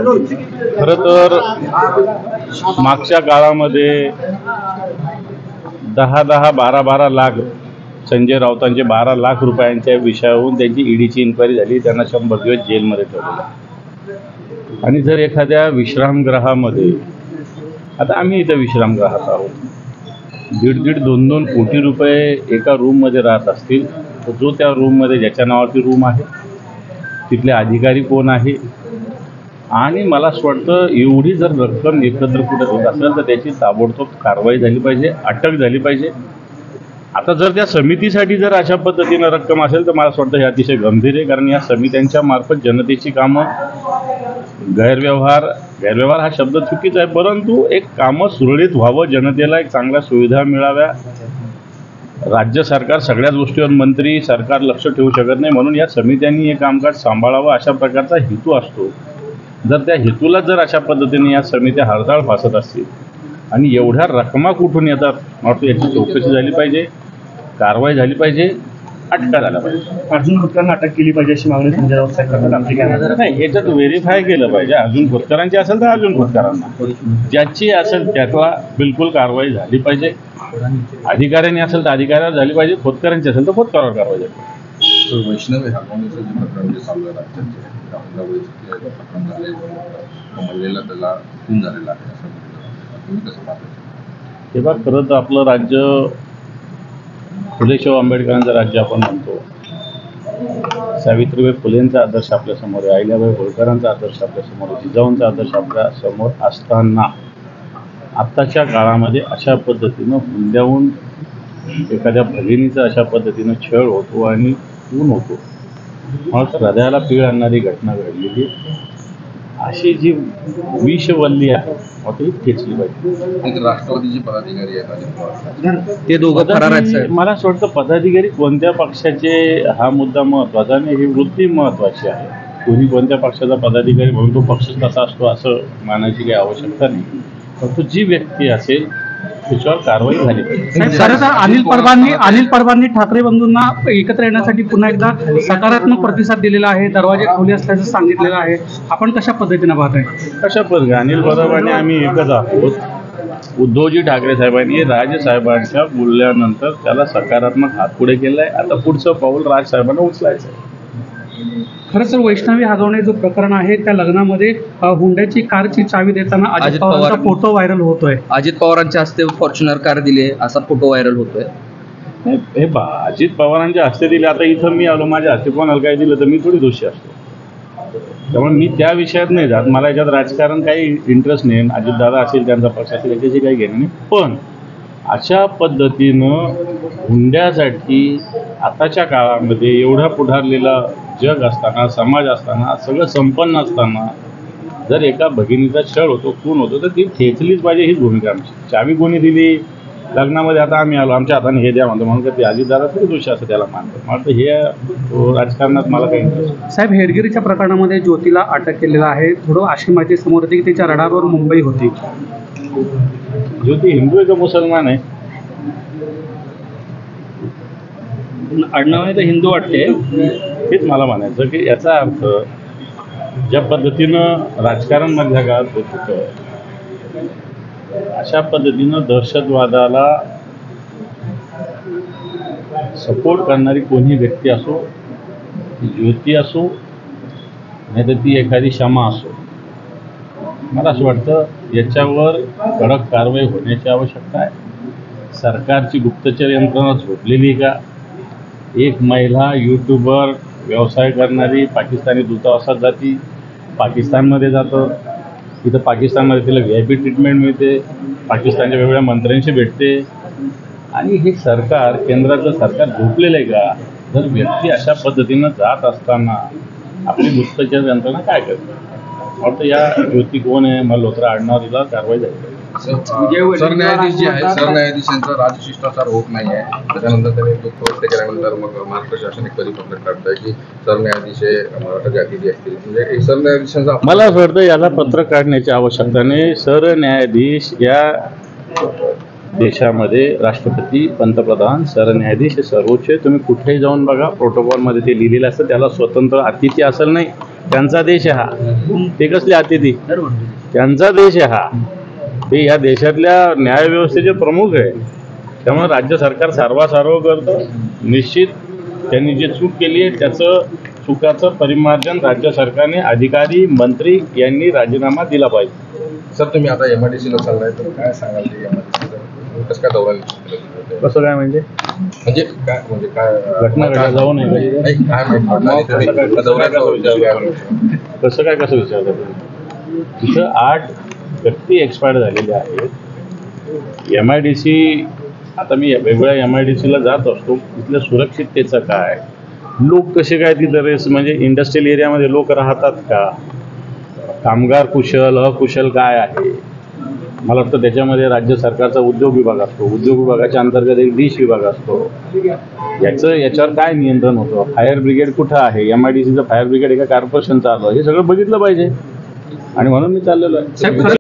खरं तर मागच्या काळामध्ये 10-10, 12-12 लाख संजय राऊतांचे 12 लाख रुपयांच्या विषयावरून त्यांची ईडीची इन्क्वायरी झाली. त्यांना 100 दिवस जेलमध्ये ठेवलेलं. आणि जर एखाद्या विश्रामगृहामध्ये, आता आम्ही इथं विश्रामगृहात आहोत, 1.5 2 कोटी रुपये एका रूममध्ये राहत असतील, तर जो त्या रूममध्ये ज्याच्या नावाची रूम आहे, तिथले अधिकारी कोण आहे, आणि मला असं वाटतं एवढी जर रक्कम एकत्र कुठे होत असेल तर त्याची ताबडतोब कारवाई झाली पाहिजे, अटक झाली पाहिजे. आता जर त्या समितीसाठी जर अशा पद्धतीनं रक्कम असेल तर मला असं वाटतं हे अतिशय गंभीर आहे. कारण या समित्यांच्या मार्फत जनतेची कामं, गैरव्यवहार हा शब्द चुकीचा आहे, परंतु एक कामं सुरळीत व्हावं, जनतेला एक चांगल्या सुविधा मिळाव्या. राज्य सरकार सगळ्याच गोष्टीवर मंत्री सरकार लक्ष ठेवू शकत नाही, म्हणून या समित्यांनी हे कामकाज सांभाळावं अशा प्रकारचा हेतू असतो. जर त्या हेतूला जर अशा पद्धतीने या समित्या हरताळ फासत असतील आणि एवढ्या रकमा कुठून येतात, मला याची चौकशी झाली पाहिजे, कारवाई झाली पाहिजे, अटका झाला पाहिजे. अर्जुन खोतकरांना अटक केली पाहिजे अशी मागणी संजय राऊत साहेब करतात. आमची काय नाही, याच्यात व्हेरीफाय केलं पाहिजे. अर्जुन खोतकरांची असेल तर अर्जुन खोतकरांना, ज्याची असेल त्याला बिलकुल कारवाई झाली पाहिजे. अधिकाऱ्यांनी असेल तर अधिकाऱ्यावर झाली पाहिजे, खोतकरांची असेल तर खोतकरावर कारवाई झाली पाहिजे. वैष्णव हागवण्याचं जे प्रकरण जे चालू आहे राज्याचे, प्रकरण झाले, महिलेला त्याला खून झालेला आहे असं म्हणतात, तुम्ही कसं पाहता? तेव्हा खरं तर आपलं राज्य फुलेशाह आंबेडकरांचं राज्य आपण म्हणतो. सावित्रीबाई फुलेंचा आदर्श आपल्यासमोर आहे, अहिल्याबाई होळकरांचा आदर्श आपल्यासमोर आहे, जिजाऊंचा आदर्श आपल्यासमोर असताना आत्ताच्या काळामध्ये अशा पद्धतीनं हुंड्याहून एखाद्या भगिनीचा अशा पद्धतीनं छळ होतो आणि खून होतो. मग हृदयाला पीळ आणणारी घटना घडलेली. अशी जी विषवल्ली आहे ती खेचली पाहिजे. एक राष्ट्रवादीचे पदाधिकारी आहेत, ते दोघं फरार आहेत. मला असं वाटतं पदाधिकारी कोणत्या पक्षाचे हा मुद्दा महत्त्वाचा नाही, ही वृत्ती महत्त्वाची आहे. कोणी कोणत्या पक्षाचा पदाधिकारी म्हणून तो पक्ष कसा असतो असं मानायची काही आवश्यकता नाही. फक्त जी व्यक्ती असेल त्याच्यावर कारवाई झाली पाहिजे. खरं तर अनिल परबांनी ठाकरे बंधूंना एकत्र येण्यासाठी पुन्हा एकदा सकारात्मक प्रतिसाद दिलेला आहे, दरवाजे खुले असल्याचं सांगितलेलं आहे. आपण कशा पद्धतीनं पाहताय? कशा पद्धतीने अनिल परब आणि आम्ही एकच आहोत. उद्धवजी ठाकरे साहेबांनी राजसाहेबांच्या बोलल्यानंतर त्याला सकारात्मक हात पुढे केला आहे. आता पुढचं पाऊल राजसाहेबांना उचलायचं आहे. खरं तर वैष्णवी हागवणे जो प्रकरण आहे त्या लग्नामध्ये हुंड्याची कारची चावी देताना अजित पवारांचा फोटो व्हायरल होतोय. अजित पवारांच्या हस्ते फॉर्च्युनर कार दिली असा फोटो व्हायरल होतोय. हे अजित पवारांच्या हस्ते दिले. आता इथं मी आलो, माझ्या हस्ते कोणाला काय दिलं तर मी थोडी दोषी असतो. त्यामुळे मी त्या विषयात नाही जात. मला याच्यात राजकारण काही इंटरेस्ट नाही. अजितदादा असेल, त्यांचा पक्ष असेल, याच्याशी काही घेणं नाही. पण अशा पद्धतीनं हुंड्यासाठी आताच्या काळामध्ये एवढा पुढारलेला जग असताना, समाज असताना, सगळं संपन्न असताना जर एका भगिनीचा छळ होतो, खून होतो, तर ती खेचलीच पाहिजे. हीच भूमिका आमची. चावी कोणी दिली लग्नामध्ये? आता आम्ही आलो, आमच्या हाताने हे द्या म्हणतो, म्हणून ते अजितदादा तरी दोषी असं त्याला मानतो. मला हे राजकारणात मला काही इंटरेस्ट. साहेब, हेरगिरीच्या प्रकरणामध्ये ज्योतीला अटक केलेलं आहे. थोडं अशी माहिती समोर येते की त्याच्या रडारवर मुंबई होती. ज्योती हिंदू आहे का मुसलमान आहे? आडनावाने तर हिंदू वाटते. हेच मला म्हणायचं की याचा अर्थ ज्या पद्धतीनं राजकारण मधल्या काळात होत होतं, अशा पद्धतीनं दहशतवादाला सपोर्ट करणारी कोणी व्यक्ती असो, ती ज्योती असो नाही तर ती एखादी क्षमा असो, मला असं वाटतं याच्यावर कडक कारवाई होण्याची आवश्यकता आहे. सरकारची गुप्तचर यंत्रणा झोपलेली का? एक महिला यूट्यूबर व्यवसाय करणारी पाकिस्तानी दूतावासात जाती, पाकिस्तानमध्ये जातं, तिथं पाकिस्तानमध्ये तिला VIP ट्रीटमेंट मिळते, पाकिस्तानच्या वेगवेगळ्या मंत्र्यांशी भेटते. आणि हे सरकार, केंद्राचं सरकार झोपलेलं आहे का? जर व्यक्ती अशा पद्धतीनं जात असताना आपली गुप्तचर यंत्रणा काय करते? वाटतं या ज्योती कोण आहे, मल्होत्रा आडनावाला कारवाई झाली. सरन्यायाधीश जे आहेत, सरन्यायाधीशांचा राजशिष्टाचार होत नाही आहे. त्याच्यानंतर त्यांनी दुःख व्यक्त केल्यानंतर मग महाराष्ट्र शासन एक परिपत्रक काढतंय की सरन्यायाधीश मराठा जातीचे असतील, म्हणजे सरन्यायाधीशांचा. मला असं वाटतं याला पत्रक काढण्याची आवश्यकता नाही. सरन्यायाधीश या देशामध्ये राष्ट्रपती, पंतप्रधान, सरन्यायाधीश हे सर्वोच्च आहे. तुम्ही कुठेही जाऊन बघा, प्रोटोकॉलमध्ये ते लिहिलेलं असतं. त्याला स्वतंत्र अतिथी असेल नाही, त्यांचा देश आहे हा. ते कसले अतिथी? त्यांचा देश आहे हा. ते या देशातल्या न्यायव्यवस्थेचे प्रमुख आहे. त्यामुळे राज्य सरकार सर्वासार्व करतं. निश्चित त्यांनी जे चूक केली आहे त्याचं चुकाचं परिमार्जन राज्य सरकारने, अधिकारी, मंत्री यांनी राजीनामा दिला पाहिजे. सर तुम्ही आता MIDCला चाललाय तर काय सांगाल ते MIDCचं कसं काय दौरा निश्चित केला? कसं काय म्हणजे काय घटना घडल्या जाऊ नये नाही, काय माहिती दौऱ्याचा विचार कसं विचारलं तुम्ही? तिथं 8 व्यक्ती एक्सपायर झालेल्या आहेत. MIDC, आता मी वेगवेगळ्या MIDCला जात असतो. तिथल्या सुरक्षिततेचं काय, लोक कसे काय तिथं म्हणजे इंडस्ट्रियल एरियामध्ये लोक राहतात का, कामगार कुशल अकुशल काय आहे. मला वाटतं त्याच्यामध्ये राज्य सरकारचा उद्योग विभाग असतो. उद्योग विभागाच्या अंतर्गत एक डिश विभाग असतो. याच्यावर काय नियंत्रण होतं, फायर ब्रिगेड कुठं आहे, MIDCचं फायर ब्रिगेड एका कॉर्पोरेशनचं आलं, हे सगळं बघितलं पाहिजे. आणि म्हणून मी चाललेलो आहे.